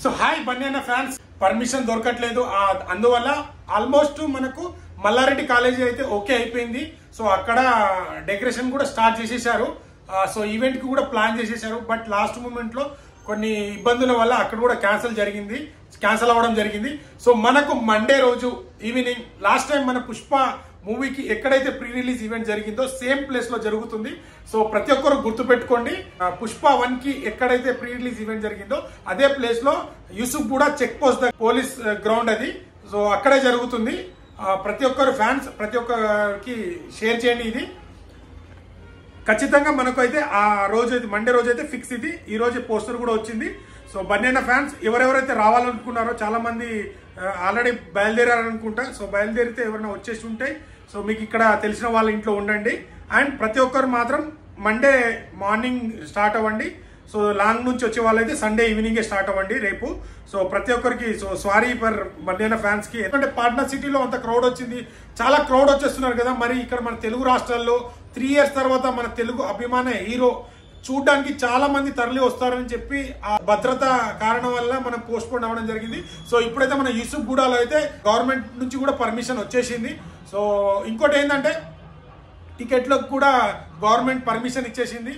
So hi బన్యానా fans, permission దొరకట్లేదు. అందువల్ల almost మనకు మల్లారెడ్డి కాలేజీ అయితే ఓకే అయిపోయింది. సో అక్కడ డెకరేషన్ కూడా స్టార్ట్ చేసేసారు. సో ఈవెంట్ కి కూడా ప్లాన్ చేసేసారు. బట్ లాస్ట్ మూమెంట్ లో కొన్ని ఇబ్బందుల వల్ల అక్కడ కూడా క్యాన్సల్ అవ్వడం జరిగింది. సో మనకు మండే రోజు ఈవినింగ్ లాస్ట్ టైం మన పుష్ప మూవీకి ఎక్కడైతే ప్రీ రిలీజ్ ఈవెంట్ జరిగిందో సేమ్ ప్లేస్ లో జరుగుతుంది. సో ప్రతి ఒక్కరు గుర్తు పెట్టుకోండి, పుష్ప 1 కి ఎక్కడైతే ప్రీ రిలీజ్ ఈవెంట్ జరిగిందో అదే ప్లేస్ లో యూసుఫ్ కూడా చెక్ పోస్ట్ పోలీస్ గ్రౌండ్ అది. సో అక్కడే జరుగుతుంది. ప్రతి ఒక్కరు ఫ్యాన్స్ ప్రతి ఒక్కరికి షేర్ చేయండి. ఇది ఖచ్చితంగా మనకు అయితే ఆ రోజు అయితే మండే రోజు అయితే ఫిక్స్. ఇది ఈ రోజు పోస్టర్ కూడా వచ్చింది. సో బన్యానా ఫ్యాన్స్ ఎవరెవరైతే రావాలనుకున్నారో చాలా మంది ఆల్రెడీ బయలుదేరారనుకుంటా. సో బయలుదేరితే ఎవరైనా వచ్చేసి ఉంటాయి. సో మీకు ఇక్కడ తెలిసిన వాళ్ళ ఇంట్లో ఉండండి. అండ్ ప్రతి ఒక్కరు మాత్రం మండే మార్నింగ్ స్టార్ట్ అవ్వండి. సో లాంగ్ నుంచి వచ్చే వాళ్ళైతే సండే ఈవినింగే స్టార్ట్ అవ్వండి రేపు. సో ప్రతి ఒక్కరికి సో సారీ ఫర్ బన్యానా ఫ్యాన్స్ కి. ఎందుకంటే పాట్నా సిటీలో అంత క్రౌడ్ వచ్చింది, చాలా క్రౌడ్ వచ్చేస్తున్నారు కదా. మరి ఇక్కడ మన తెలుగు రాష్ట్రాల్లో 3 years తర్వాత మన తెలుగు అభిమాన హీరో చూడడానికి చాలా మంది తరలి వస్తారని చెప్పి ఆ భద్రత కారణం వల్ల మనం పోస్ట్ పోన్ అవ్వడం జరిగింది. సో ఇప్పుడైతే మన యూసుఫ్ గూడలో అయితే గవర్నమెంట్ నుంచి కూడా పర్మిషన్ వచ్చేసింది. సో ఇంకోటి ఏంటంటే టికెట్లకు కూడా గవర్నమెంట్ పర్మిషన్ ఇచ్చేసింది.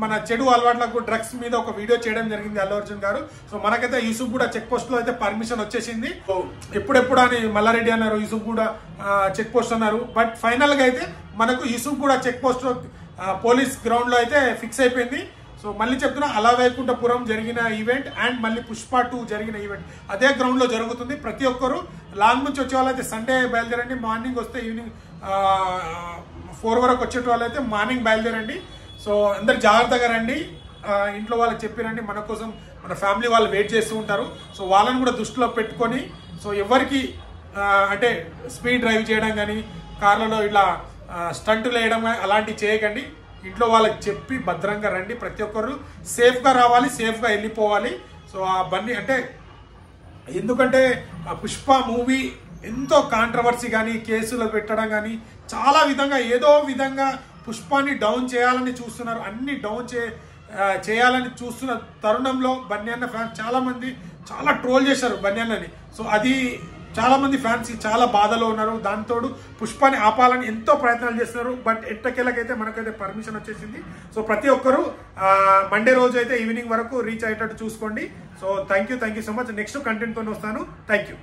మన చెడు అలవాట్లకు డ్రగ్స్ మీద ఒక వీడియో చేయడం జరిగింది అల్లు అర్జున్ గారు. సో మనకైతే యూసుఫ్ కూడా చెక్ పోస్ట్ లో అయితే పర్మిషన్ వచ్చేసింది. ఎప్పుడెప్పుడు అని మల్లారెడ్డి అన్నారు, యూసుఫ్ కూడా చెక్ పోస్ట్ అన్నారు. బట్ ఫైనల్ గా అయితే మనకు యూసుఫ్ కూడా చెక్ పోస్ట్ పోలీస్ గ్రౌండ్ లో అయితే ఫిక్స్ అయిపోయింది. సో మళ్ళీ చెప్తున్నా, అలా వైకుంఠపురం జరిగిన ఈవెంట్ అండ్ మళ్ళీ పుష్ప 2 జరిగిన ఈవెంట్ అదే గ్రౌండ్ లో జరుగుతుంది. ప్రతి ఒక్కరు లాంగ్ నుంచి వచ్చే వాళ్ళైతే సండే బయలుదేరండి. మార్నింగ్ వస్తే ఈవినింగ్ 4 వరకు వచ్చే వాళ్ళైతే మార్నింగ్ బయలుదేరండి. సో అందరు జాగ్రత్తగా రండి, ఇంట్లో వాళ్ళకి చెప్పి రండి. మన కోసం మన ఫ్యామిలీ వాళ్ళు వెయిట్ చేస్తూ ఉంటారు. సో వాళ్ళని కూడా దృష్టిలో పెట్టుకొని, సో ఎవరికి అంటే స్పీడ్ డ్రైవ్ చేయడం కానీ కార్లలో ఇలా స్టంట్లు వేయడం కానీ అలాంటివి చేయకండి. ఇంట్లో వాళ్ళకి చెప్పి భద్రంగా రండి. ప్రతి ఒక్కరు సేఫ్గా రావాలి, సేఫ్గా వెళ్ళిపోవాలి. సో ఆ బన్నీ అంటే ఎందుకంటే పుష్ప మూవీ ఎంతో కాంట్రవర్సీ కానీ కేసులు పెట్టడం కానీ చాలా విధంగా ఏదో విధంగా పుష్పాన్ని డౌన్ చేయాలని చూస్తున్నారు. అన్ని డౌన్ చేయాలని చూస్తున్న తరుణంలో బన్యానా ఫ్యాన్స్ చాలా మంది చాలా ట్రోల్ చేశారు బన్యానాని. సో అది చాలా మంది ఫ్యాన్స్ చాలా బాధలో ఉన్నారు. దాంతోడు పుష్పాన్ని ఆపాలని ఎంతో ప్రయత్నాలు చేస్తున్నారు. బట్ ఎట్టకేలకైతే మనకైతే పర్మిషన్ వచ్చేసింది. సో ప్రతి ఒక్కరు మండే రోజు అయితే ఈవినింగ్ వరకు రీచ్ అయ్యేటట్టు చూసుకోండి. So thank you so much. Next content తో వస్తాను. Thank you.